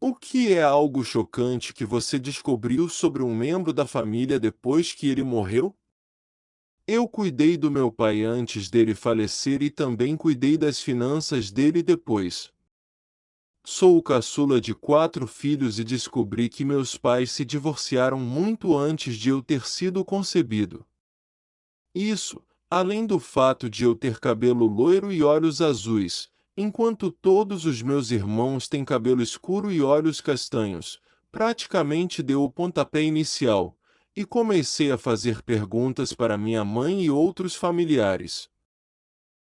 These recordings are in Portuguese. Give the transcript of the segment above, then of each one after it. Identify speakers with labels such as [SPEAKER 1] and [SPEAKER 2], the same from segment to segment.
[SPEAKER 1] O que é algo chocante que você descobriu sobre um membro da família depois que ele morreu? Eu cuidei do meu pai antes dele falecer e também cuidei das finanças dele depois. Sou o caçula de 4 filhos e descobri que meus pais se divorciaram muito antes de eu ter sido concebido. Isso, além do fato de eu ter cabelo loiro e olhos azuis, enquanto todos os meus irmãos têm cabelo escuro e olhos castanhos, praticamente deu o pontapé inicial, e comecei a fazer perguntas para minha mãe e outros familiares.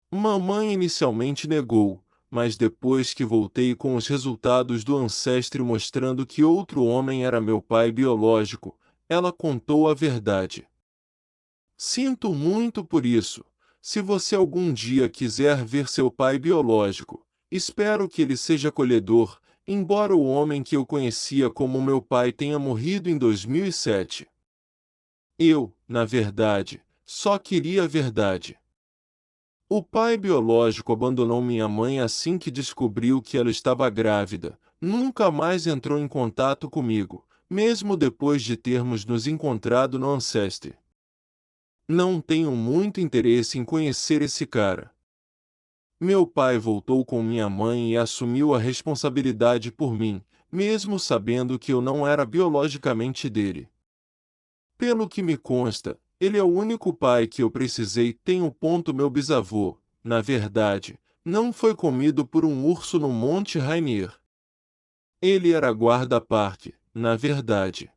[SPEAKER 1] Mamãe inicialmente negou, mas depois que voltei com os resultados do ancestre mostrando que outro homem era meu pai biológico, ela contou a verdade. Sinto muito por isso. Se você algum dia quiser ver seu pai biológico, espero que ele seja acolhedor, embora o homem que eu conhecia como meu pai tenha morrido em 2007. Eu, na verdade, só queria a verdade. O pai biológico abandonou minha mãe assim que descobriu que ela estava grávida. Nunca mais entrou em contato comigo, mesmo depois de termos nos encontrado no Ancestry. Não tenho muito interesse em conhecer esse cara. Meu pai voltou com minha mãe e assumiu a responsabilidade por mim, mesmo sabendo que eu não era biologicamente dele. Pelo que me consta, ele é o único pai que eu precisei. Meu bisavô, na verdade, não foi comido por um urso no Monte Rainier. Ele era guarda-parque, na verdade.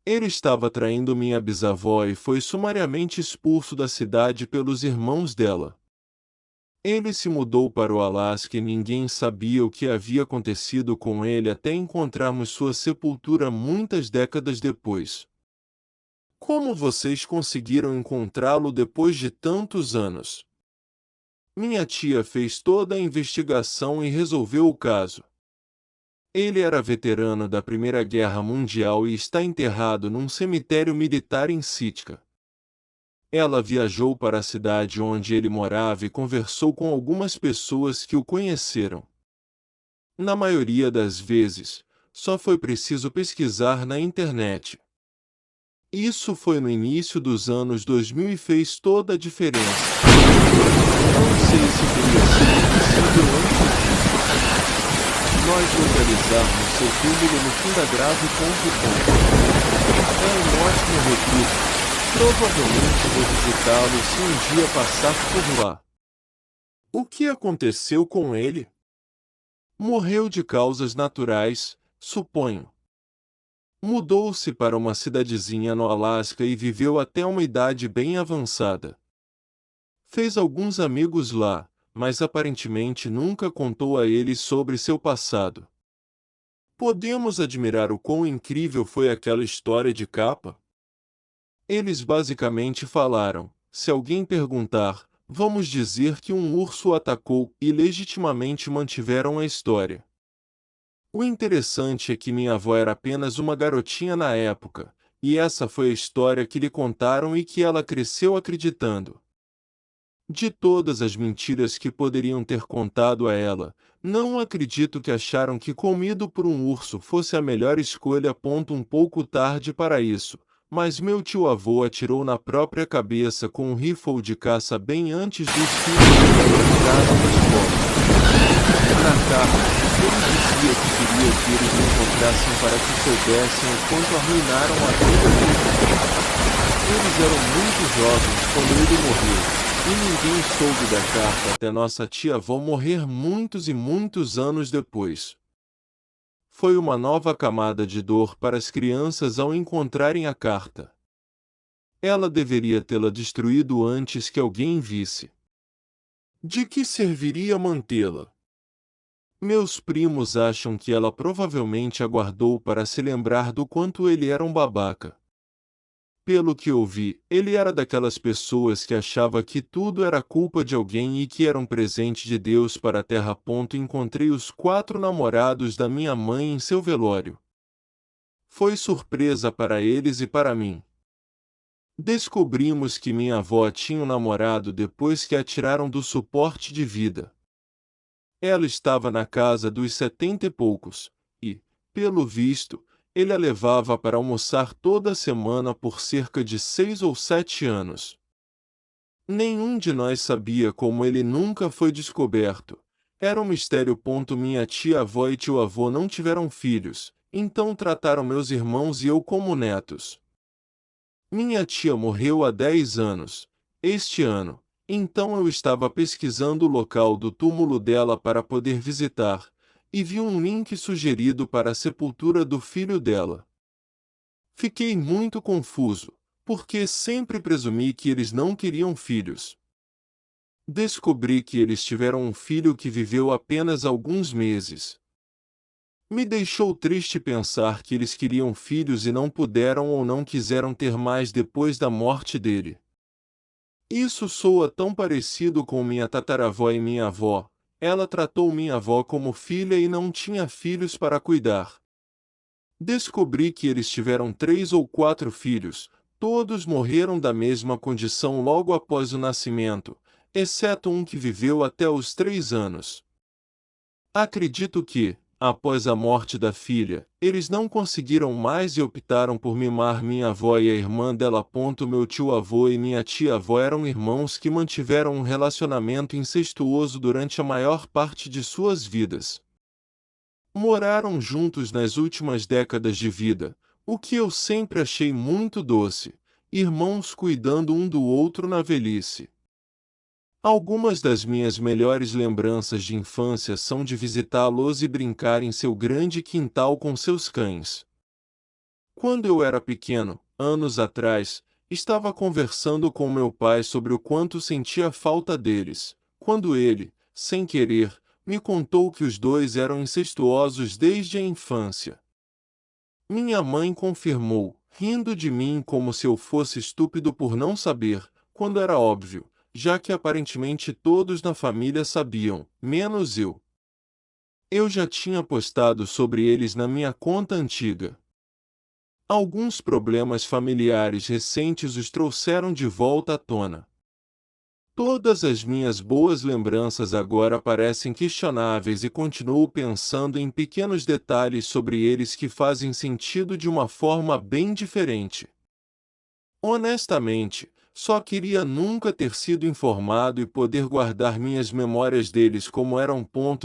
[SPEAKER 1] Ele estava traindo minha bisavó e foi sumariamente expulso da cidade pelos irmãos dela. Ele se mudou para o Alasca e ninguém sabia o que havia acontecido com ele até encontrarmos sua sepultura muitas décadas depois. Como vocês conseguiram encontrá-lo depois de tantos anos? Minha tia fez toda a investigação e resolveu o caso. Ele era veterano da Primeira Guerra Mundial e está enterrado num cemitério militar em Sitka. Ela viajou para a cidade onde ele morava e conversou com algumas pessoas que o conheceram. Na maioria das vezes, só foi preciso pesquisar na internet. Isso foi no início dos anos 2000 e fez toda a diferença. Não sei se teria sido possível antes disso. Nós localizarmos seu túmulo no fundagrave.com. É um ótimo recurso. Provavelmente vou visitá-lo se um dia passar por lá. O que aconteceu com ele? Morreu de causas naturais, suponho. Mudou-se para uma cidadezinha no Alasca e viveu até uma idade bem avançada. Fez alguns amigos lá, mas aparentemente nunca contou a eles sobre seu passado. Podemos admirar o quão incrível foi aquela história de capa? Eles basicamente falaram: se alguém perguntar, vamos dizer que um urso o atacou, e legitimamente mantiveram a história. O interessante é que minha avó era apenas uma garotinha na época, e essa foi a história que lhe contaram e que ela cresceu acreditando. De todas as mentiras que poderiam ter contado a ela, não acredito que acharam que comido por um urso fosse a melhor escolha. Um pouco tarde para isso, mas meu tio-avô atirou na própria cabeça com um rifle de caça bem antes dos filhos chegarem em casa da escola. Na carta, ele dizia que queria que eles o encontrassem para que soubessem o quanto arruinaram a vida dele. Eles eram muito jovens quando ele morreu. E ninguém soube da carta até nossa tia-avó morrer muitos e muitos anos depois. Foi uma nova camada de dor para as crianças ao encontrarem a carta. Ela deveria tê-la destruído antes que alguém visse. De que serviria mantê-la? Meus primos acham que ela provavelmente a guardou para se lembrar do quanto ele era um babaca. Pelo que ouvi, ele era daquelas pessoas que achava que tudo era culpa de alguém e que era um presente de Deus para a terra. Encontrei os 4 namorados da minha mãe em seu velório. Foi surpresa para eles e para mim. Descobrimos que minha avó tinha um namorado depois que a tiraram do suporte de vida. Ela estava na casa dos 70 e poucos, e, Pelo visto, ele a levava para almoçar toda semana por cerca de 6 ou 7 anos. Nenhum de nós sabia como ele nunca foi descoberto. Era um mistério. Minha tia-avó e tio-avô não tiveram filhos, então trataram meus irmãos e eu como netos. Minha tia morreu há 10 anos, este ano, então eu estava pesquisando o local do túmulo dela para poder visitar, e vi um link sugerido para a sepultura do filho dela. Fiquei muito confuso, porque sempre presumi que eles não queriam filhos. Descobri que eles tiveram um filho que viveu apenas alguns meses. Me deixou triste pensar que eles queriam filhos e não puderam ou não quiseram ter mais depois da morte dele. Isso soa tão parecido com minha tataravó e minha avó. Ela tratou minha avó como filha e não tinha filhos para cuidar. Descobri que eles tiveram 3 ou 4 filhos, todos morreram da mesma condição logo após o nascimento, exceto um que viveu até os 3 anos. Acredito que, após a morte da filha, eles não conseguiram mais e optaram por mimar minha avó e a irmã dela. Meu tio-avô e minha tia-avó eram irmãos que mantiveram um relacionamento incestuoso durante a maior parte de suas vidas. Moraram juntos nas últimas décadas de vida, o que eu sempre achei muito doce, irmãos cuidando um do outro na velhice. Algumas das minhas melhores lembranças de infância são de visitá-los e brincar em seu grande quintal com seus cães. Quando eu era pequeno, anos atrás, estava conversando com meu pai sobre o quanto sentia falta deles, quando ele, sem querer, me contou que os dois eram incestuosos desde a infância. Minha mãe confirmou, rindo de mim como se eu fosse estúpido por não saber, quando era óbvio, já que aparentemente todos na família sabiam, menos eu. Eu já tinha postado sobre eles na minha conta antiga. Alguns problemas familiares recentes os trouxeram de volta à tona. Todas as minhas boas lembranças agora parecem questionáveis e continuo pensando em pequenos detalhes sobre eles que fazem sentido de uma forma bem diferente. Honestamente, só queria nunca ter sido informado e poder guardar minhas memórias deles como era.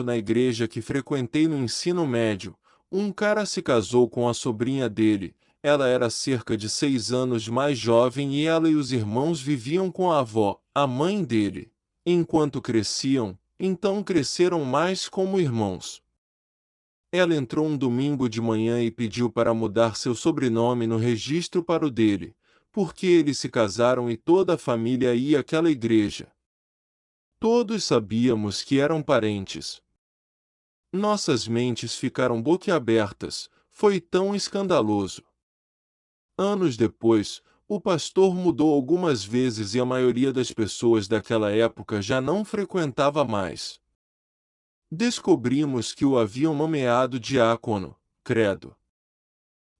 [SPEAKER 1] Na igreja que frequentei no ensino médio, um cara se casou com a sobrinha dele. Ela era cerca de 6 anos mais jovem e ela e os irmãos viviam com a avó, a mãe dele. Enquanto cresciam, então cresceram mais como irmãos. Ela entrou um domingo de manhã e pediu para mudar seu sobrenome no registro para o dele, porque eles se casaram e toda a família ia àquela igreja. Todos sabíamos que eram parentes. Nossas mentes ficaram boquiabertas, foi tão escandaloso. Anos depois, o pastor mudou algumas vezes e a maioria das pessoas daquela época já não frequentava mais. Descobrimos que o haviam nomeado diácono, credo.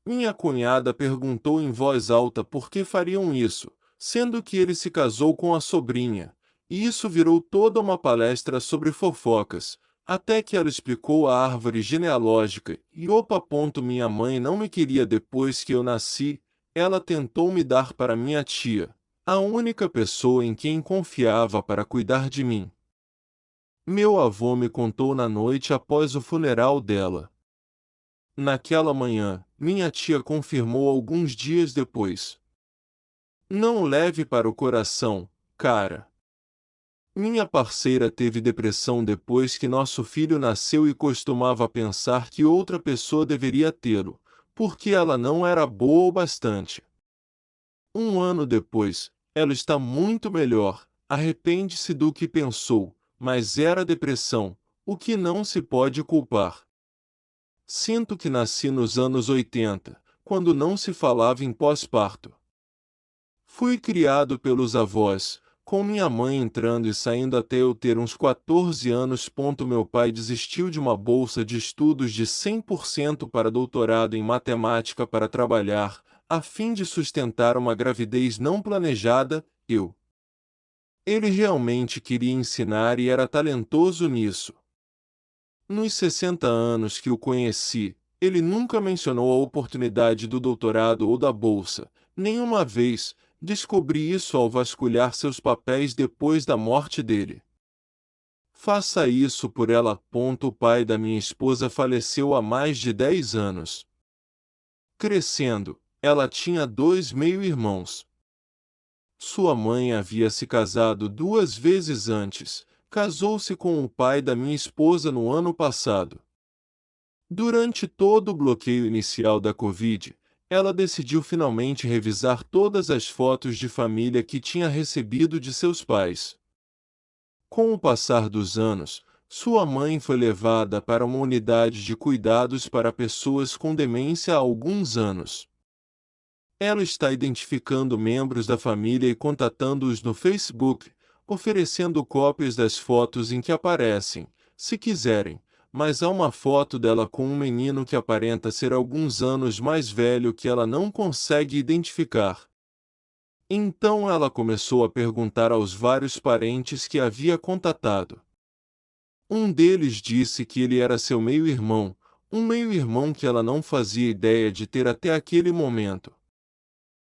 [SPEAKER 1] Minha cunhada perguntou em voz alta por que fariam isso, sendo que ele se casou com a sobrinha, e isso virou toda uma palestra sobre fofocas, até que ela explicou a árvore genealógica, e minha mãe não me queria depois que eu nasci, ela tentou me dar para minha tia, a única pessoa em quem confiava para cuidar de mim. Meu avô me contou na noite após o funeral dela. Naquela manhã, minha tia confirmou alguns dias depois. Não leve para o coração, cara. Minha parceira teve depressão depois que nosso filho nasceu e costumava pensar que outra pessoa deveria tê-lo, porque ela não era boa o bastante. Um ano depois, ela está muito melhor, arrepende-se do que pensou, mas era depressão, o que não se pode culpar. Sinto que nasci nos anos 80, quando não se falava em pós-parto. Fui criado pelos avós, com minha mãe entrando e saindo até eu ter uns 14 anos. Meu pai desistiu de uma bolsa de estudos de 100% para doutorado em matemática para trabalhar, a fim de sustentar uma gravidez não planejada. Ele realmente queria ensinar e era talentoso nisso. Nos 60 anos que o conheci, Ele nunca mencionou a oportunidade do doutorado ou da bolsa. Nenhuma vez. Descobri isso ao vasculhar seus papéis depois da morte dele. Faça isso por ela. O pai da minha esposa faleceu há mais de 10 anos. Crescendo, ela tinha 2 meio-irmãos. Sua mãe havia se casado 2 vezes antes. Casou-se com o pai da minha esposa no ano passado. Durante todo o bloqueio inicial da Covid, ela decidiu finalmente revisar todas as fotos de família que tinha recebido de seus pais. Com o passar dos anos, sua mãe foi levada para uma unidade de cuidados para pessoas com demência há alguns anos. Ela está identificando membros da família e contatando-os no Facebook, oferecendo cópias das fotos em que aparecem, se quiserem, mas há uma foto dela com um menino que aparenta ser alguns anos mais velho que ela não consegue identificar. Então ela começou a perguntar aos vários parentes que havia contatado. Um deles disse que ele era seu meio-irmão, um meio-irmão que ela não fazia ideia de ter até aquele momento.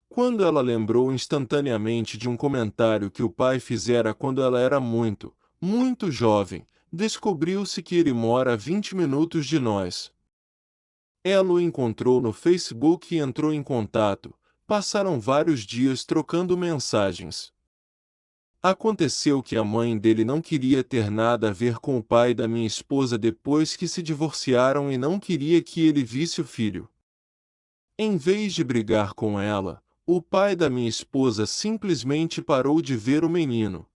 [SPEAKER 1] Quando ela lembrou instantaneamente de um comentário que o pai fizera quando ela era muito, muito jovem, descobriu-se que ele mora a 20 minutos de nós. Ela o encontrou no Facebook e entrou em contato. Passaram vários dias trocando mensagens. Aconteceu que a mãe dele não queria ter nada a ver com o pai da minha esposa depois que se divorciaram e não queria que ele visse o filho. Em vez de brigar com ela, o pai da minha esposa simplesmente parou de ver o menino.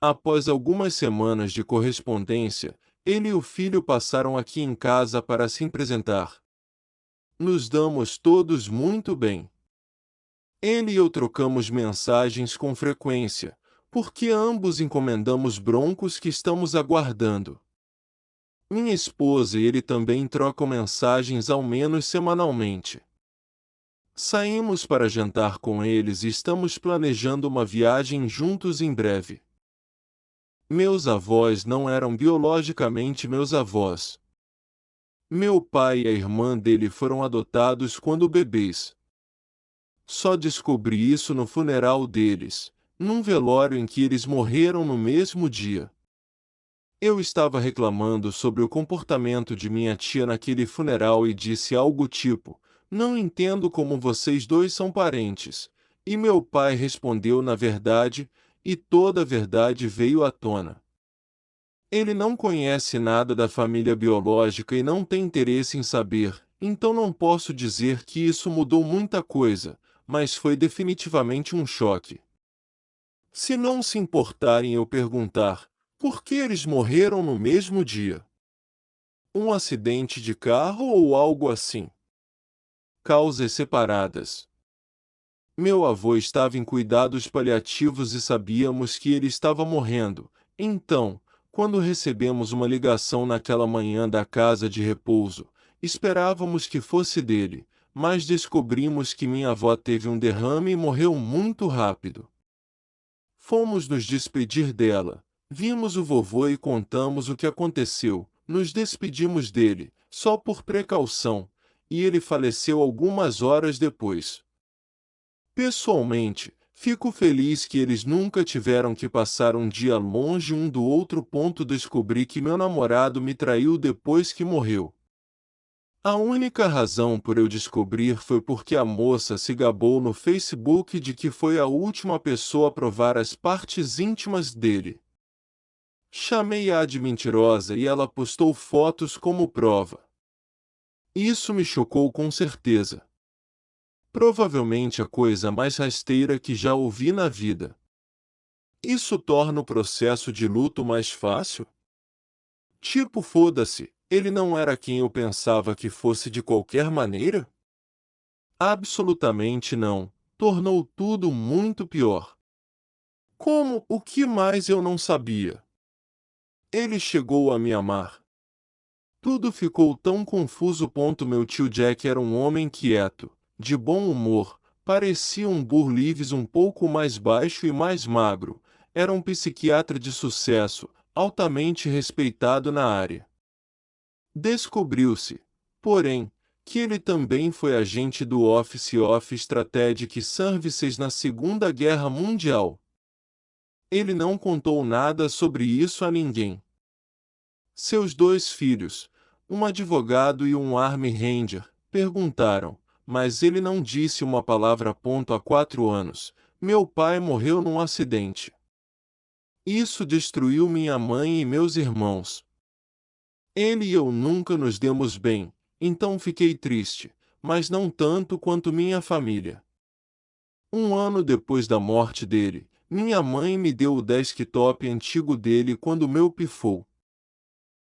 [SPEAKER 1] Após algumas semanas de correspondência, ele e o filho passaram aqui em casa para se apresentar. Nos damos todos muito bem. Ele e eu trocamos mensagens com frequência, porque ambos encomendamos broncos que estamos aguardando. Minha esposa e ele também trocam mensagens ao menos semanalmente. Saímos para jantar com eles e estamos planejando uma viagem juntos em breve. Meus avós não eram biologicamente meus avós. Meu pai e a irmã dele foram adotados quando bebês. Só descobri isso no funeral deles, num velório em que eles morreram no mesmo dia. Eu estava reclamando sobre o comportamento de minha tia naquele funeral e disse algo tipo: "Não entendo como vocês dois são parentes." E meu pai respondeu na verdade, e toda a verdade veio à tona. Ele não conhece nada da família biológica e não tem interesse em saber, então não posso dizer que isso mudou muita coisa, mas foi definitivamente um choque. Se não se importarem eu perguntar, por que eles morreram no mesmo dia? Um acidente de carro ou algo assim? Causas separadas. Meu avô estava em cuidados paliativos e sabíamos que ele estava morrendo, então, quando recebemos uma ligação naquela manhã da casa de repouso, esperávamos que fosse dele, mas descobrimos que minha avó teve um derrame e morreu muito rápido. Fomos nos despedir dela, vimos o vovô e contamos o que aconteceu, nos despedimos dele, só por precaução, e ele faleceu algumas horas depois. Pessoalmente, fico feliz que eles nunca tiveram que passar um dia longe um do outro. Descobri que meu namorado me traiu depois que morreu. A única razão por eu descobrir foi porque a moça se gabou no Facebook de que foi a última pessoa a provar as partes íntimas dele. Chamei-a de mentirosa e ela postou fotos como prova. Isso me chocou com certeza. Provavelmente a coisa mais rasteira que já ouvi na vida. Isso torna o processo de luto mais fácil? Tipo, foda-se, ele não era quem eu pensava que fosse de qualquer maneira? Absolutamente não, tornou tudo muito pior. Como? O que mais eu não sabia? Ele chegou a me amar. Tudo ficou tão confuso. Meu tio Jack era um homem quieto, de bom humor, parecia um Burr Leaves um pouco mais baixo e mais magro, era um psiquiatra de sucesso, altamente respeitado na área. Descobriu-se, porém, que ele também foi agente do Office of Strategic Services na Segunda Guerra Mundial. Ele não contou nada sobre isso a ninguém. Seus dois filhos, um advogado e um Army Ranger, perguntaram, mas ele não disse uma palavra. Há 4 anos, meu pai morreu num acidente. Isso destruiu minha mãe e meus irmãos. Ele e eu nunca nos demos bem, então fiquei triste, mas não tanto quanto minha família. 1 ano depois da morte dele, minha mãe me deu o desktop antigo dele quando o meu pifou.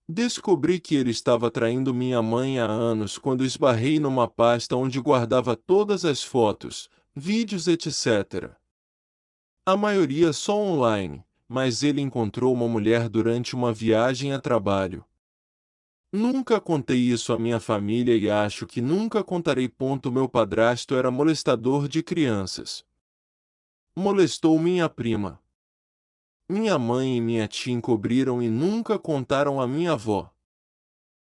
[SPEAKER 1] Descobri que ele estava traindo minha mãe há anos quando esbarrei numa pasta onde guardava todas as fotos, vídeos, etc. A maioria só online, mas ele encontrou uma mulher durante uma viagem a trabalho. Nunca contei isso à minha família e acho que nunca contarei. Meu padrasto era molestador de crianças. Molestou minha prima. Minha mãe e minha tia encobriram e nunca contaram à minha avó.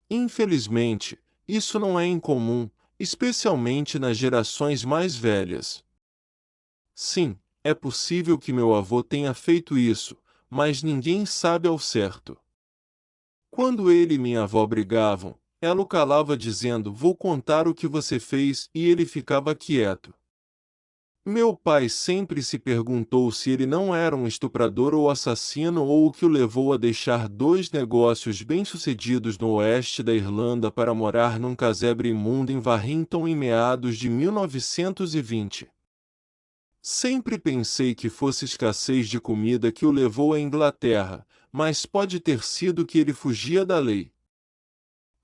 [SPEAKER 1] Infelizmente, isso não é incomum, especialmente nas gerações mais velhas. Sim, é possível que meu avô tenha feito isso, mas ninguém sabe ao certo. Quando ele e minha avó brigavam, ela o calava dizendo: "Vou contar o que você fez", e ele ficava quieto. Meu pai sempre se perguntou se ele não era um estuprador ou assassino ou o que o levou a deixar 2 negócios bem-sucedidos no oeste da Irlanda para morar num casebre imundo em Warrington em meados de 1920. Sempre pensei que fosse escassez de comida que o levou à Inglaterra, mas pode ter sido que ele fugia da lei.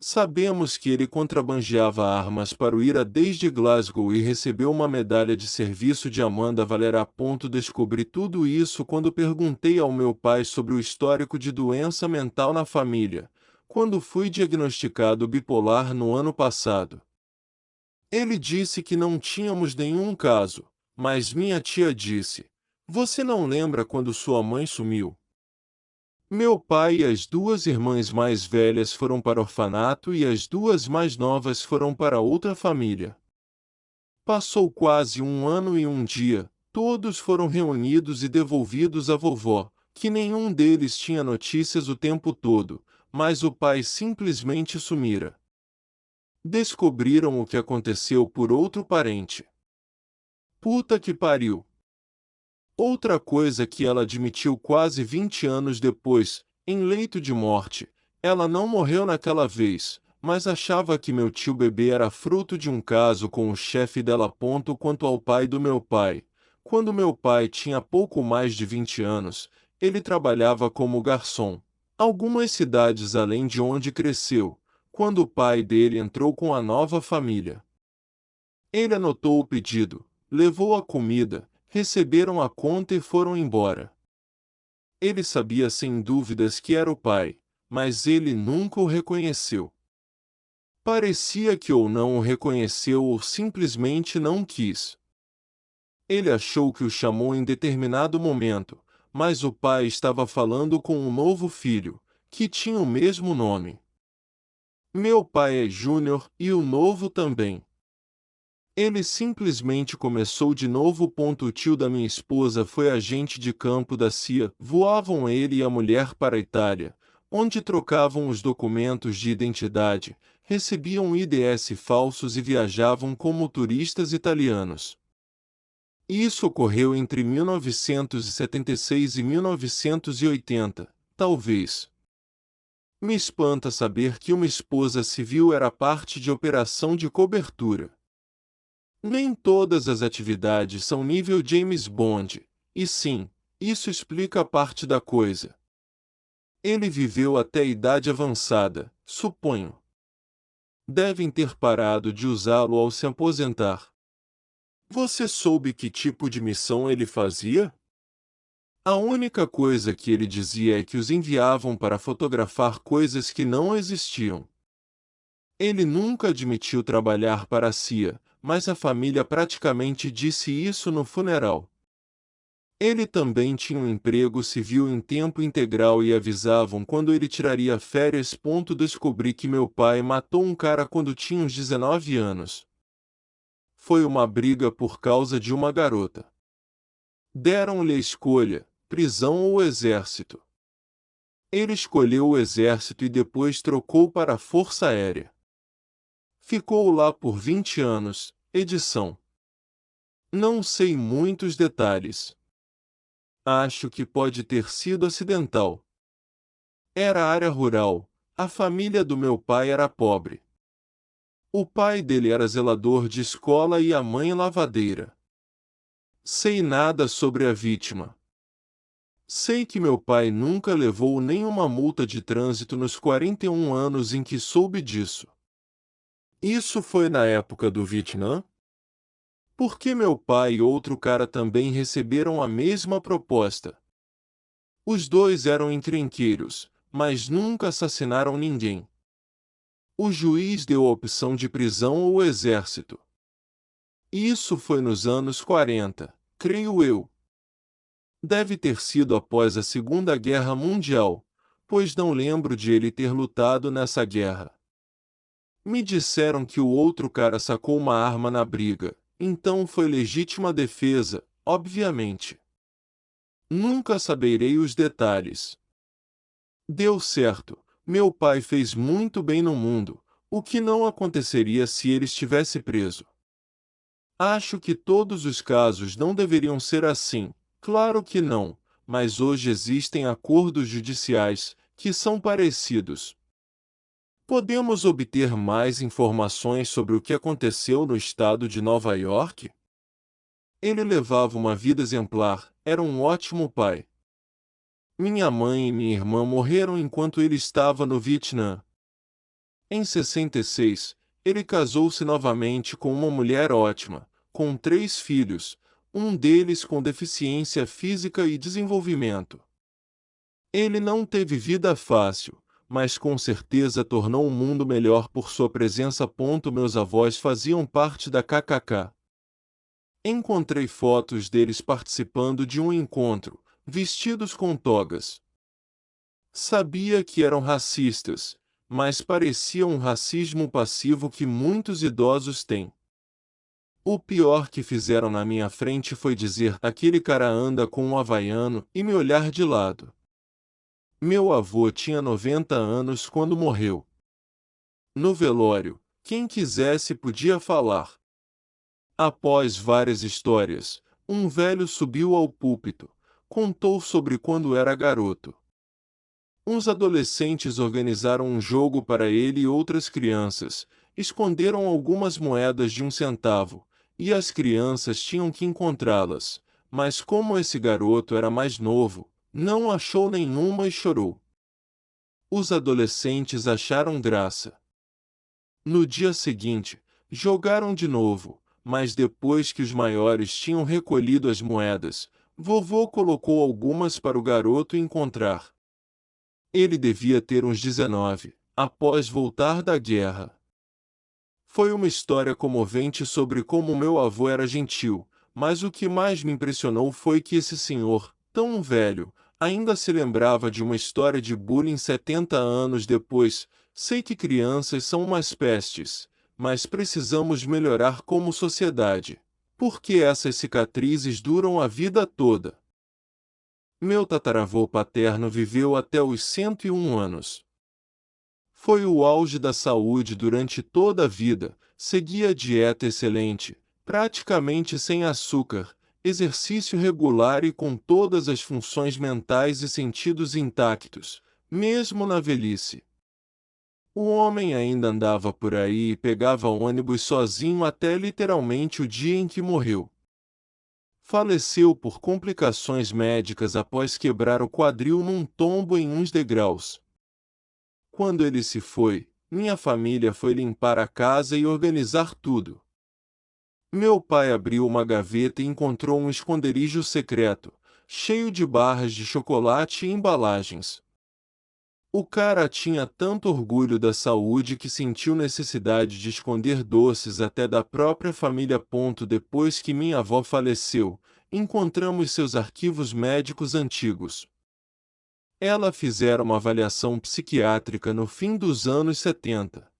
[SPEAKER 1] Sabemos que ele contrabandeava armas para o IRA desde Glasgow e recebeu uma medalha de serviço de Amanda Valera. Descobri tudo isso quando perguntei ao meu pai sobre o histórico de doença mental na família, quando fui diagnosticado bipolar no ano passado. Ele disse que não tínhamos nenhum caso, mas minha tia disse: "Você não lembra quando sua mãe sumiu?" Meu pai e as 2 irmãs mais velhas foram para o orfanato e as 2 mais novas foram para outra família. Passou quase 1 ano e um dia, todos foram reunidos e devolvidos à vovó, que nenhum deles tinha notícias o tempo todo, mas o pai simplesmente sumira. Descobriram o que aconteceu por outro parente. Puta que pariu! Outra coisa que ela admitiu quase 20 anos depois, em leito de morte, ela não morreu naquela vez, mas achava que meu tio bebê era fruto de um caso com o chefe dela. Quanto ao pai do meu pai, quando meu pai tinha pouco mais de 20 anos, ele trabalhava como garçom, algumas cidades além de onde cresceu, quando o pai dele entrou com a nova família. Ele anotou o pedido, levou a comida, receberam a conta e foram embora. Ele sabia sem dúvidas que era o pai, mas ele nunca o reconheceu. Parecia que ou não o reconheceu ou simplesmente não quis. Ele achou que o chamou em determinado momento, mas o pai estava falando com um novo filho, que tinha o mesmo nome. Meu pai é Júnior e o novo também. Ele simplesmente começou de novo. O tio da minha esposa foi agente de campo da CIA. Voavam ele e a mulher para a Itália, onde trocavam os documentos de identidade, recebiam IDs falsos e viajavam como turistas italianos. Isso ocorreu entre 1976 e 1980, talvez. Me espanta saber que uma esposa civil era parte de operação de cobertura. Nem todas as atividades são nível James Bond, e sim, isso explica parte da coisa. Ele viveu até a idade avançada, suponho. Devem ter parado de usá-lo ao se aposentar. Você soube que tipo de missão ele fazia? A única coisa que ele dizia é que os enviavam para fotografar coisas que não existiam. Ele nunca admitiu trabalhar para a CIA, mas a família praticamente disse isso no funeral. Ele também tinha um emprego civil em tempo integral e avisavam quando ele tiraria férias. Descobri que meu pai matou um cara quando tinha uns 19 anos. Foi uma briga por causa de uma garota. Deram-lhe a escolha, prisão ou exército. Ele escolheu o exército e depois trocou para a Força Aérea. Ficou lá por 20 anos, edição. Não sei muitos detalhes. Acho que pode ter sido acidental. Era área rural, a família do meu pai era pobre. O pai dele era zelador de escola e a mãe lavadeira. Sei nada sobre a vítima. Sei que meu pai nunca levou nenhuma multa de trânsito nos 41 anos em que soube disso. Isso foi na época do Vietnã? Porque meu pai e outro cara também receberam a mesma proposta. Os dois eram encrenqueiros, mas nunca assassinaram ninguém. O juiz deu a opção de prisão ou exército. Isso foi nos anos 40, creio eu. Deve ter sido após a Segunda Guerra Mundial, pois não lembro de ele ter lutado nessa guerra. Me disseram que o outro cara sacou uma arma na briga, então foi legítima defesa, obviamente. Nunca saberei os detalhes. Deu certo, meu pai fez muito bem no mundo, o que não aconteceria se ele estivesse preso. Acho que todos os casos não deveriam ser assim, claro que não, mas hoje existem acordos judiciais, que são parecidos. Podemos obter mais informações sobre o que aconteceu no estado de Nova York? Ele levava uma vida exemplar, era um ótimo pai. Minha mãe e minha irmã morreram enquanto ele estava no Vietnã. Em 66, ele casou-se novamente com uma mulher ótima, com 3 filhos, um deles com deficiência física e desenvolvimento. Ele não teve vida fácil, mas com certeza tornou o mundo melhor por sua presença. Meus avós faziam parte da KKK. Encontrei fotos deles participando de um encontro, vestidos com togas. Sabia que eram racistas, mas parecia um racismo passivo que muitos idosos têm. O pior que fizeram na minha frente foi dizer: aquele cara anda com um havaiano, e me olhar de lado. Meu avô tinha 90 anos quando morreu. No velório, quem quisesse podia falar. Após várias histórias, um velho subiu ao púlpito, contou sobre quando era garoto. Uns adolescentes organizaram um jogo para ele e outras crianças, esconderam algumas moedas de 1 centavo, e as crianças tinham que encontrá-las, mas como esse garoto era mais novo, não achou nenhuma e chorou. Os adolescentes acharam graça. No dia seguinte, jogaram de novo, mas depois que os maiores tinham recolhido as moedas, vovô colocou algumas para o garoto encontrar. Ele devia ter uns 19, após voltar da guerra. Foi uma história comovente sobre como meu avô era gentil, mas o que mais me impressionou foi que esse senhor, tão velho, ainda se lembrava de uma história de bullying 70 anos depois. Sei que crianças são umas pestes, mas precisamos melhorar como sociedade, porque essas cicatrizes duram a vida toda. Meu tataravô paterno viveu até os 101 anos. Foi o auge da saúde durante toda a vida, seguia dieta excelente, praticamente sem açúcar, exercício regular e com todas as funções mentais e sentidos intactos, mesmo na velhice. O homem ainda andava por aí e pegava ônibus sozinho até literalmente o dia em que morreu. Faleceu por complicações médicas após quebrar o quadril num tombo em uns degraus. Quando ele se foi, minha família foi limpar a casa e organizar tudo. Meu pai abriu uma gaveta e encontrou um esconderijo secreto, cheio de barras de chocolate e embalagens. O cara tinha tanto orgulho da saúde que sentiu necessidade de esconder doces até da própria família. Depois que minha avó faleceu, encontramos seus arquivos médicos antigos. Ela fizera uma avaliação psiquiátrica no fim dos anos 70.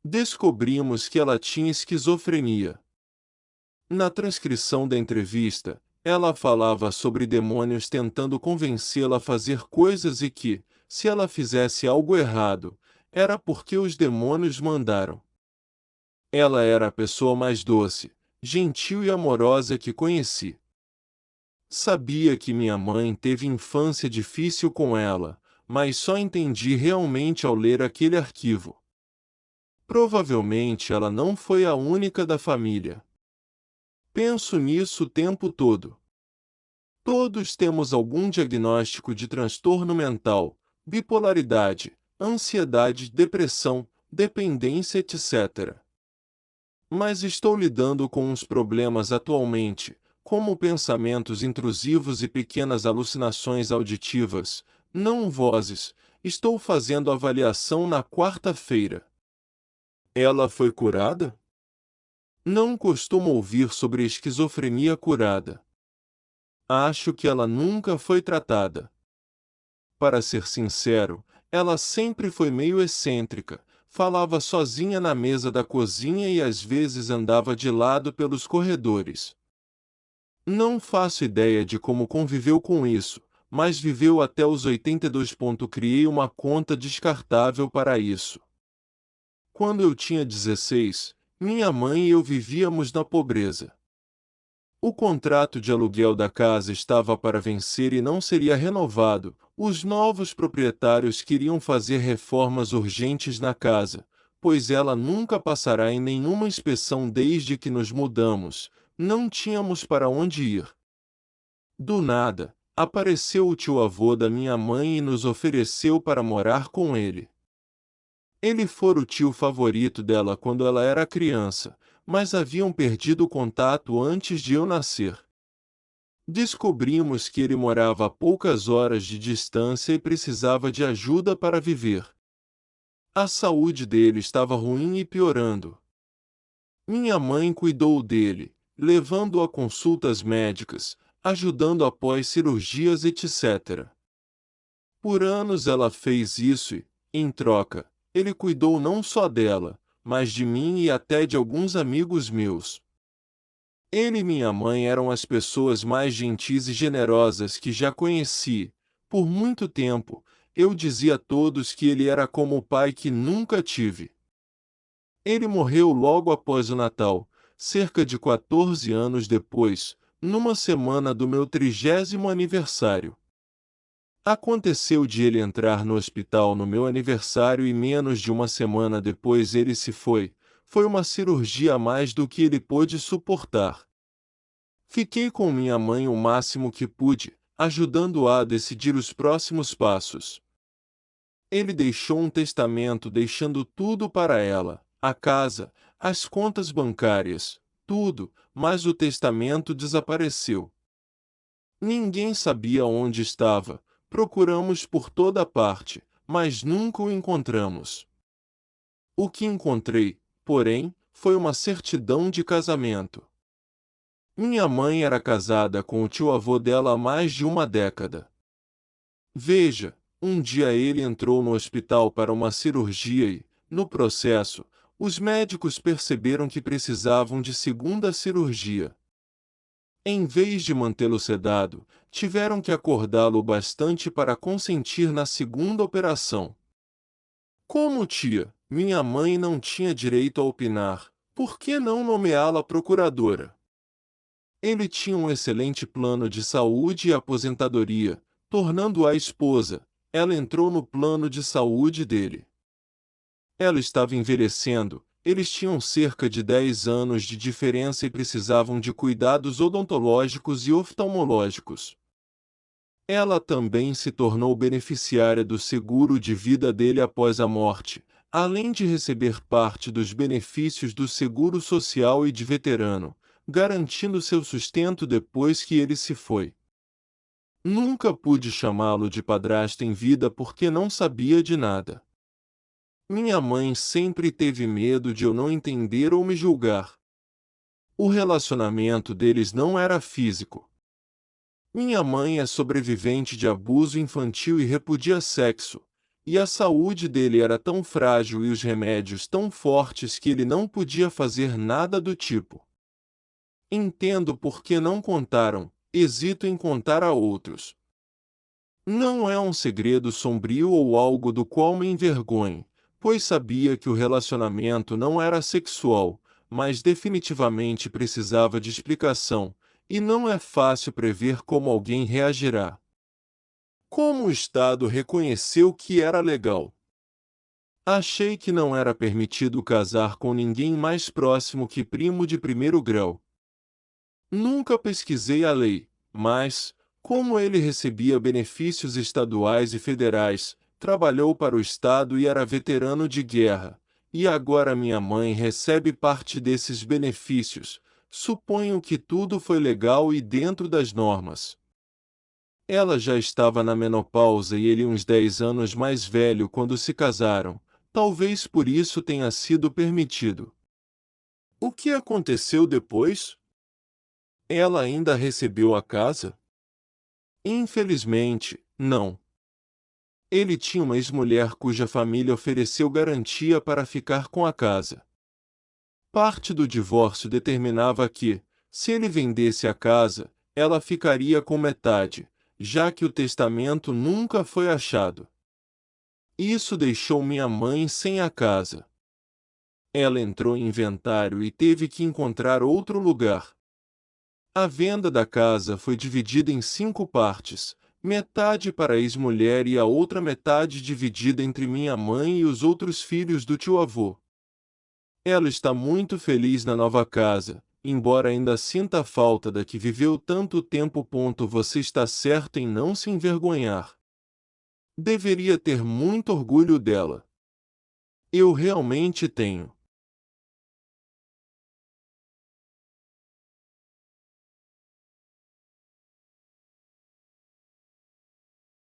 [SPEAKER 1] Descobrimos que ela tinha esquizofrenia. Na transcrição da entrevista, ela falava sobre demônios tentando convencê-la a fazer coisas e que, se ela fizesse algo errado, era porque os demônios mandaram. Ela era a pessoa mais doce, gentil e amorosa que conheci. Sabia que minha mãe teve infância difícil com ela, mas só entendi realmente ao ler aquele arquivo. Provavelmente ela não foi a única da família. Penso nisso o tempo todo. Todos temos algum diagnóstico de transtorno mental, bipolaridade, ansiedade, depressão, dependência, etc. Mas estou lidando com uns problemas atualmente, como pensamentos intrusivos e pequenas alucinações auditivas, não vozes. Estou fazendo avaliação na quarta-feira. Ela foi curada? Não costumo ouvir sobre esquizofrenia curada. Acho que ela nunca foi tratada. Para ser sincero, ela sempre foi meio excêntrica, falava sozinha na mesa da cozinha e às vezes andava de lado pelos corredores. Não faço ideia de como conviveu com isso, mas viveu até os 82. Criei uma conta descartável para isso. Quando eu tinha 16, minha mãe e eu vivíamos na pobreza. O contrato de aluguel da casa estava para vencer e não seria renovado. Os novos proprietários queriam fazer reformas urgentes na casa, pois ela nunca passará em nenhuma inspeção desde que nos mudamos. Não tínhamos para onde ir. Do nada, apareceu o tio-avô da minha mãe e nos ofereceu para morar com ele. Ele fora o tio favorito dela quando ela era criança, mas haviam perdido o contato antes de eu nascer. Descobrimos que ele morava a poucas horas de distância e precisava de ajuda para viver. A saúde dele estava ruim e piorando. Minha mãe cuidou dele, levando-o a consultas médicas, ajudando após cirurgias, etc. Por anos ela fez isso e, em troca, ele cuidou não só dela, mas de mim e até de alguns amigos meus. Ele e minha mãe eram as pessoas mais gentis e generosas que já conheci. Por muito tempo, eu dizia a todos que ele era como o pai que nunca tive. Ele morreu logo após o Natal, cerca de 14 anos depois, numa semana do meu 30º aniversário. Aconteceu de ele entrar no hospital no meu aniversário e menos de uma semana depois ele se foi. Foi uma cirurgia a mais do que ele pôde suportar. Fiquei com minha mãe o máximo que pude, ajudando-a a decidir os próximos passos. Ele deixou um testamento deixando tudo para ela, a casa, as contas bancárias, tudo, mas o testamento desapareceu. Ninguém sabia onde estava. Procuramos por toda parte, mas nunca o encontramos. O que encontrei, porém, foi uma certidão de casamento. Minha mãe era casada com o tio-avô dela há mais de uma década. Veja, um dia ele entrou no hospital para uma cirurgia e, no processo, os médicos perceberam que precisavam de segunda cirurgia. Em vez de mantê-lo sedado, tiveram que acordá-lo bastante para consentir na segunda operação. Como tia, minha mãe não tinha direito a opinar, por que não nomeá-la procuradora? Ele tinha um excelente plano de saúde e aposentadoria, tornando-a esposa. Ela entrou no plano de saúde dele. Ela estava envelhecendo. Eles tinham cerca de 10 anos de diferença e precisavam de cuidados odontológicos e oftalmológicos. Ela também se tornou beneficiária do seguro de vida dele após a morte, além de receber parte dos benefícios do seguro social e de veterano, garantindo seu sustento depois que ele se foi. Nunca pude chamá-lo de padrasto em vida porque não sabia de nada. Minha mãe sempre teve medo de eu não entender ou me julgar. O relacionamento deles não era físico. Minha mãe é sobrevivente de abuso infantil e repudia sexo, e a saúde dele era tão frágil e os remédios tão fortes que ele não podia fazer nada do tipo. Entendo por que não contaram, hesito em contar a outros. Não é um segredo sombrio ou algo do qual me envergonhe, pois sabia que o relacionamento não era sexual, mas definitivamente precisava de explicação, e não é fácil prever como alguém reagirá. Como o Estado reconheceu que era legal? Achei que não era permitido casar com ninguém mais próximo que primo de primeiro grau. Nunca pesquisei a lei, mas, como ele recebia benefícios estaduais e federais, trabalhou para o Estado e era veterano de guerra, e agora minha mãe recebe parte desses benefícios, suponho que tudo foi legal e dentro das normas. Ela já estava na menopausa e ele uns 10 anos mais velho quando se casaram, talvez por isso tenha sido permitido. O que aconteceu depois? Ela ainda recebeu a casa? Infelizmente, não. Ele tinha uma ex-mulher cuja família ofereceu garantia para ficar com a casa. Parte do divórcio determinava que, se ele vendesse a casa, ela ficaria com metade, já que o testamento nunca foi achado. Isso deixou minha mãe sem a casa. Ela entrou em inventário e teve que encontrar outro lugar. A venda da casa foi dividida em 5 partes, metade para a ex-mulher e a outra metade dividida entre minha mãe e os outros filhos do tio-avô. Ela está muito feliz na nova casa, embora ainda sinta falta da que viveu tanto tempo. Você está certo em não se envergonhar. Deveria ter muito orgulho dela. Eu realmente tenho.